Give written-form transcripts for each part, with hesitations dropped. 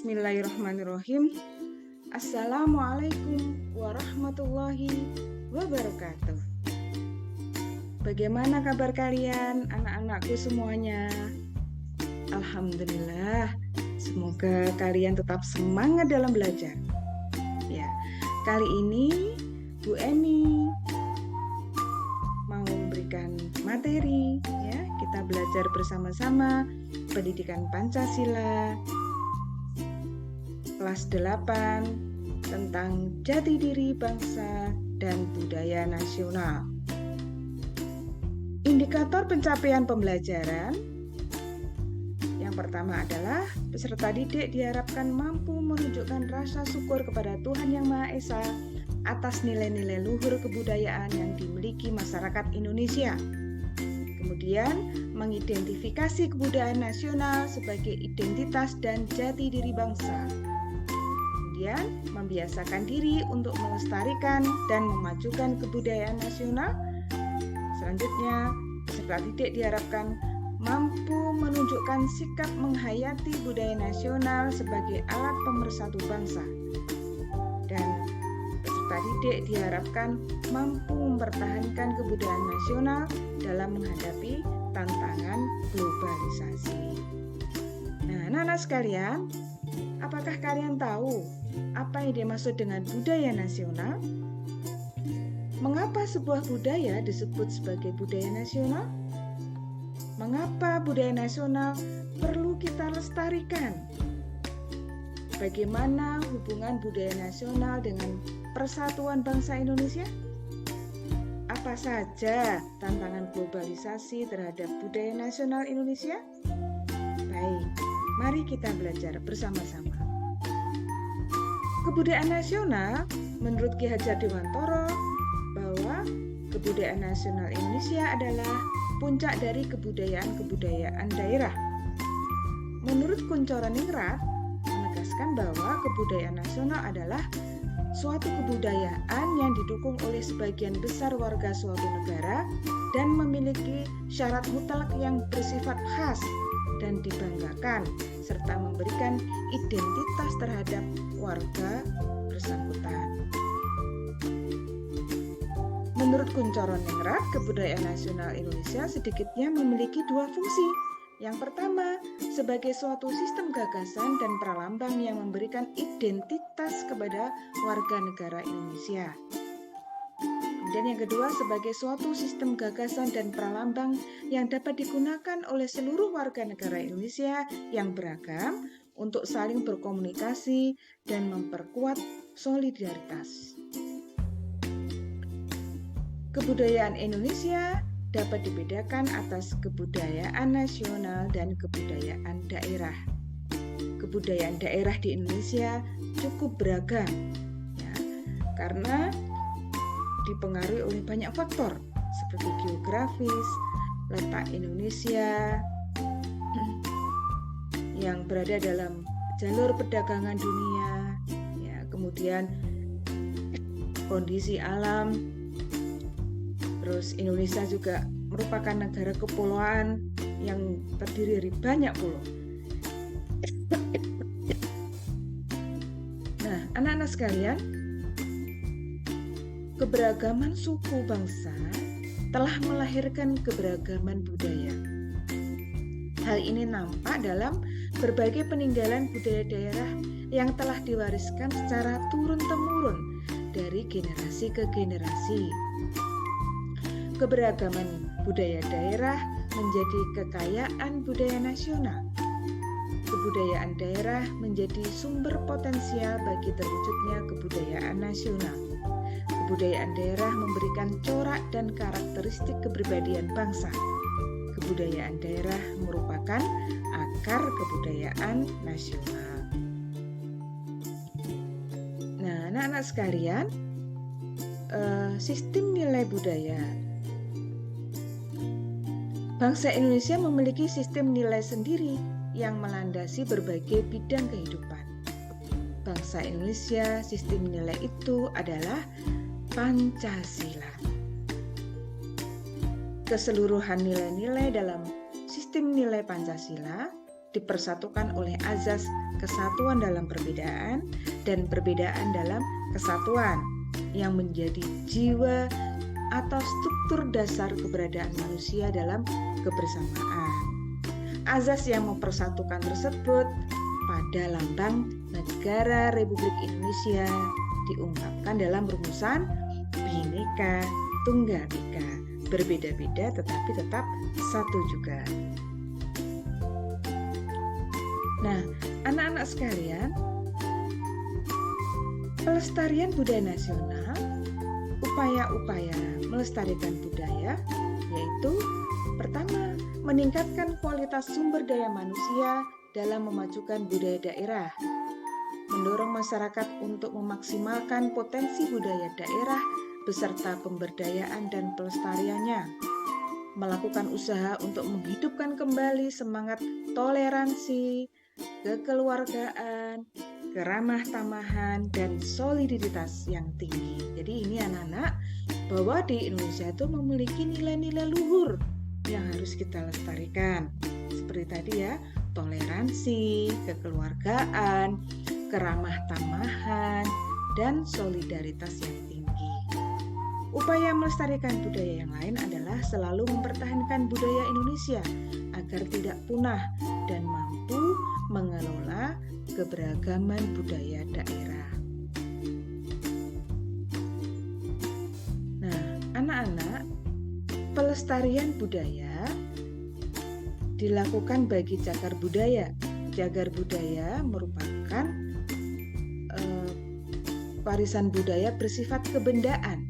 Bismillahirrahmanirrahim. Assalamualaikum warahmatullahi wabarakatuh. Bagaimana kabar kalian, anak-anakku semuanya? Alhamdulillah, semoga kalian tetap semangat dalam belajar. Ya, kali ini Bu Emi mau memberikan materi, ya. Kita belajar bersama-sama pendidikan Pancasila kelas 8 tentang jati diri bangsa dan budaya nasional. Indikator pencapaian pembelajaran yang pertama adalah peserta didik diharapkan mampu menunjukkan rasa syukur kepada Tuhan Yang Maha Esa atas nilai-nilai luhur kebudayaan yang dimiliki masyarakat Indonesia. Kemudian, mengidentifikasi kebudayaan nasional sebagai identitas dan jati diri bangsa. Kemudian, membiasakan diri untuk melestarikan dan memajukan kebudayaan nasional. Selanjutnya, peserta didik diharapkan mampu menunjukkan sikap menghayati budaya nasional sebagai alat pemersatu bangsa. Dan peserta didik diharapkan mampu mempertahankan kebudayaan nasional dalam menghadapi tantangan globalisasi. Nah, anak-anak sekalian, apakah kalian tahu apa yang dimaksud dengan budaya nasional? Mengapa sebuah budaya disebut sebagai budaya nasional? Mengapa budaya nasional perlu kita lestarikan? Bagaimana hubungan budaya nasional dengan persatuan bangsa Indonesia? Apa saja tantangan globalisasi terhadap budaya nasional Indonesia? Baik, mari kita belajar bersama-sama. Kebudayaan nasional menurut Ki Hajar Dewantara bahwa kebudayaan nasional Indonesia adalah puncak dari kebudayaan-kebudayaan daerah. Menurut Kunchoro-Ningrat menegaskan bahwa kebudayaan nasional adalah suatu kebudayaan yang didukung oleh sebagian besar warga suatu negara dan memiliki syarat mutlak yang bersifat khas dan dibanggakan, serta memberikan identitas terhadap warga bersangkutan. Menurut Kunchoro-Ningrat, kebudayaan nasional Indonesia sedikitnya memiliki dua fungsi. Yang pertama, sebagai suatu sistem gagasan dan pralambang yang memberikan identitas kepada warga negara Indonesia. Dan yang kedua, sebagai suatu sistem gagasan dan pralambang yang dapat digunakan oleh seluruh warga negara Indonesia yang beragam untuk saling berkomunikasi dan memperkuat solidaritas. Kebudayaan Indonesia dapat dibedakan atas kebudayaan nasional dan kebudayaan daerah. Kebudayaan daerah di Indonesia cukup beragam, ya, karena dipengaruhi oleh banyak faktor seperti geografis, letak Indonesia yang berada dalam jalur perdagangan dunia, ya, kemudian kondisi alam. Terus Indonesia juga merupakan negara kepulauan yang terdiri dari banyak pulau. Nah, anak-anak sekalian, keberagaman suku bangsa telah melahirkan keberagaman budaya. Hal ini nampak dalam berbagai peninggalan budaya daerah yang telah diwariskan secara turun-temurun dari generasi ke generasi. Keberagaman budaya daerah menjadi kekayaan budaya nasional. Kebudayaan daerah menjadi sumber potensial bagi terwujudnya kebudayaan nasional. Kebudayaan daerah memberikan corak dan karakteristik kepribadian bangsa. Kebudayaan daerah merupakan akar kebudayaan nasional. Nah, anak-anak sekalian, sistem nilai budaya. Bangsa Indonesia memiliki sistem nilai sendiri yang melandasi berbagai bidang kehidupan. Bangsa Indonesia, sistem nilai itu adalah Pancasila. Keseluruhan nilai-nilai dalam sistem nilai Pancasila dipersatukan oleh azas kesatuan dalam perbedaan dan perbedaan dalam kesatuan yang menjadi jiwa atau struktur dasar keberadaan manusia dalam kebersamaan. Azas yang mempersatukan tersebut pada lambang negara Republik Indonesia diungkapkan dalam rumusan Bhinneka Tunggal Ika, berbeda-beda tetapi tetap satu juga. Nah, anak-anak sekalian, pelestarian budaya nasional, upaya-upaya melestarikan budaya, yaitu pertama, meningkatkan kualitas sumber daya manusia dalam memajukan budaya daerah, mendorong masyarakat untuk memaksimalkan potensi budaya daerah beserta pemberdayaan dan pelestariannya, melakukan usaha untuk menghidupkan kembali semangat toleransi, kekeluargaan, keramah tamahan, dan soliditas yang tinggi. Jadi ini anak-anak, bahwa di Indonesia itu memiliki nilai-nilai luhur yang harus kita lestarikan. Seperti tadi ya, toleransi, kekeluargaan, keramah tamahan, dan solidaritas yang tinggi. Upaya melestarikan budaya yang lain adalah selalu mempertahankan budaya Indonesia agar tidak punah dan mampu mengelola keberagaman budaya daerah. Nah, anak-anak, pelestarian budaya dilakukan bagi cagar budaya. Cagar budaya merupakan warisan budaya bersifat kebendaan.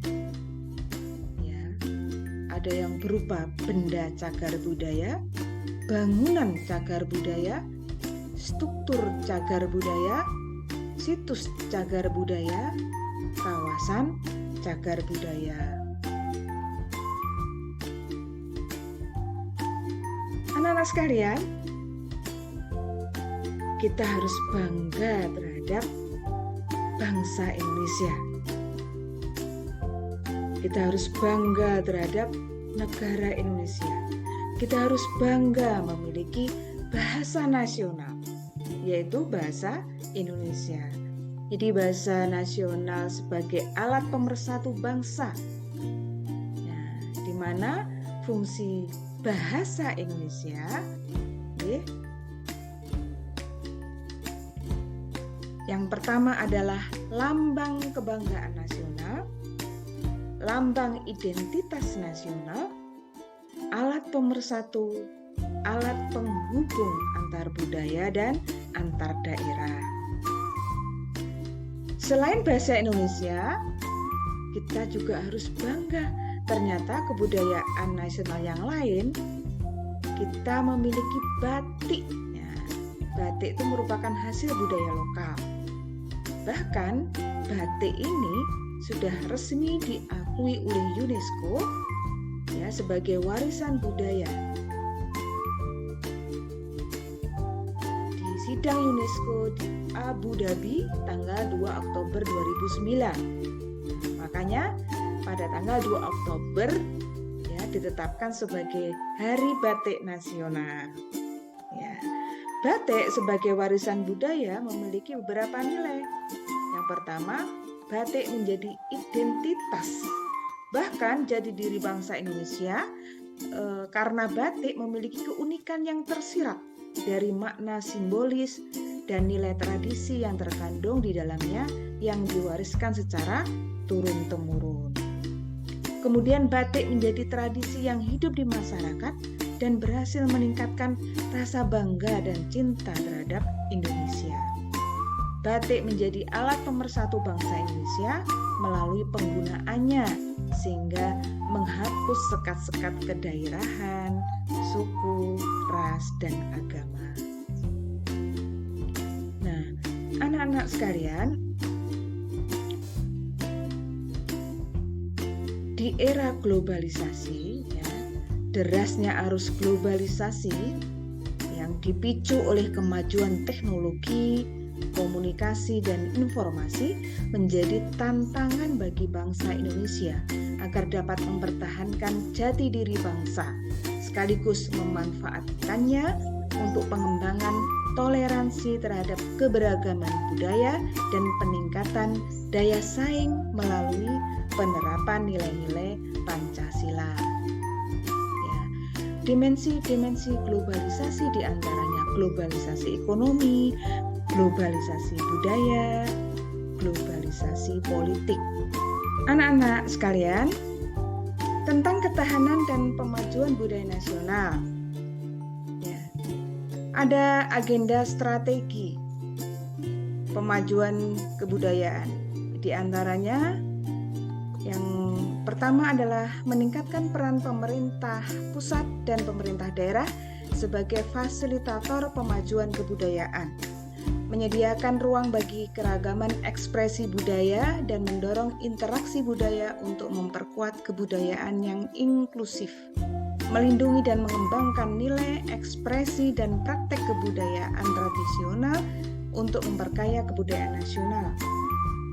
Ya, ada yang berupa benda cagar budaya, bangunan cagar budaya, struktur cagar budaya, situs cagar budaya, kawasan cagar budaya. Anak-anak sekalian, kita harus bangga terhadap bangsa Indonesia. Kita harus bangga terhadap negara Indonesia. Kita harus bangga memiliki bahasa nasional, yaitu bahasa Indonesia. Jadi bahasa nasional sebagai alat pemersatu bangsa. Nah, di mana fungsi bahasa Indonesia yang pertama adalah lambang kebanggaan nasional, lambang identitas nasional, alat pemersatu, alat penghubung antar budaya dan antar daerah. Selain bahasa Indonesia, kita juga harus bangga. Ternyata kebudayaan nasional yang lain, kita memiliki batik. Ya, batik itu merupakan hasil budaya lokal. Bahkan batik ini sudah resmi diakui oleh UNESCO ya sebagai warisan budaya. Di sidang UNESCO di Abu Dhabi tanggal 2 Oktober 2009. Makanya pada tanggal 2 Oktober ya ditetapkan sebagai Hari Batik Nasional. Ya. Batik sebagai warisan budaya memiliki beberapa nilai. Yang pertama, batik menjadi identitas, bahkan jadi diri bangsa Indonesia karena batik memiliki keunikan yang tersirat dari makna simbolis dan nilai tradisi yang terkandung di dalamnya yang diwariskan secara turun-temurun. Kemudian batik menjadi tradisi yang hidup di masyarakat dan berhasil meningkatkan rasa bangga dan cinta terhadap Indonesia. Batik menjadi alat pemersatu bangsa Indonesia melalui penggunaannya sehingga menghapus sekat-sekat kedaerahan, suku, ras, dan agama. Nah, anak-anak sekalian, di era globalisasi, ya, derasnya arus globalisasi yang dipicu oleh kemajuan teknologi, komunikasi, dan informasi menjadi tantangan bagi bangsa Indonesia agar dapat mempertahankan jati diri bangsa, sekaligus memanfaatkannya untuk pengembangan toleransi terhadap keberagaman budaya dan peningkatan daya saing melalui penerapan nilai-nilai Pancasila. Ya, dimensi-dimensi globalisasi diantaranya globalisasi ekonomi, globalisasi budaya, globalisasi politik. Anak-anak sekalian, tentang ketahanan dan pemajuan budaya nasional. Ada agenda strategi pemajuan kebudayaan. Di antaranya yang pertama adalah meningkatkan peran pemerintah pusat dan pemerintah daerah sebagai fasilitator pemajuan kebudayaan, menyediakan ruang bagi keragaman ekspresi budaya dan mendorong interaksi budaya untuk memperkuat kebudayaan yang inklusif, melindungi dan mengembangkan nilai, ekspresi, dan praktek kebudayaan tradisional untuk memperkaya kebudayaan nasional,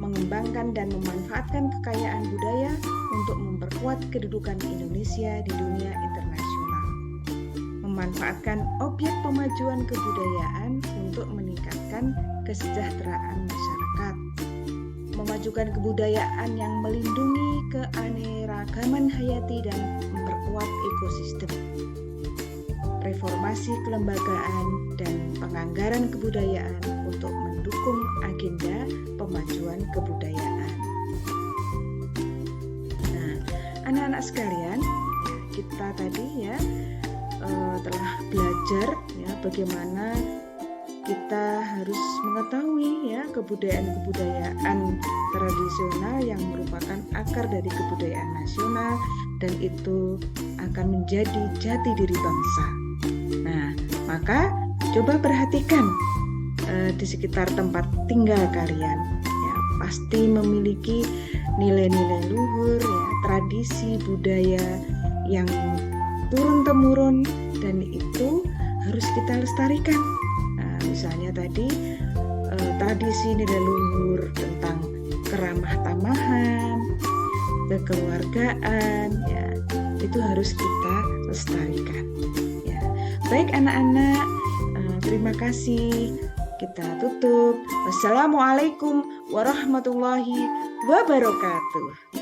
mengembangkan dan memanfaatkan kekayaan budaya untuk memperkuat kedudukan Indonesia di dunia internasional, memanfaatkan objek pemajuan kebudayaan untuk meningkatkan kesejahteraan masyarakat, memajukan kebudayaan yang melindungi keanekaragaman hayati dan memperkuat ekosistem, reformasi kelembagaan dan penganggaran kebudayaan untuk mendukung agenda pemajuan kebudayaan. Nah, anak-anak sekalian, kita tadi telah belajar bagaimana kita harus mengetahui kebudayaan-kebudayaan tradisional yang merupakan akar dari kebudayaan nasional dan itu akan menjadi jati diri bangsa. Nah, maka coba perhatikan di sekitar tempat tinggal kalian, pasti memiliki nilai-nilai luhur, tradisi budaya yang turun-temurun dan itu harus kita lestarikan. Misalnya tadi tradisi nilai luhur tentang keramah tamahan, kekeluargaan, itu harus kita lestarikan. Baik anak-anak, terima kasih. Kita tutup. Wassalamualaikum warahmatullahi wabarakatuh.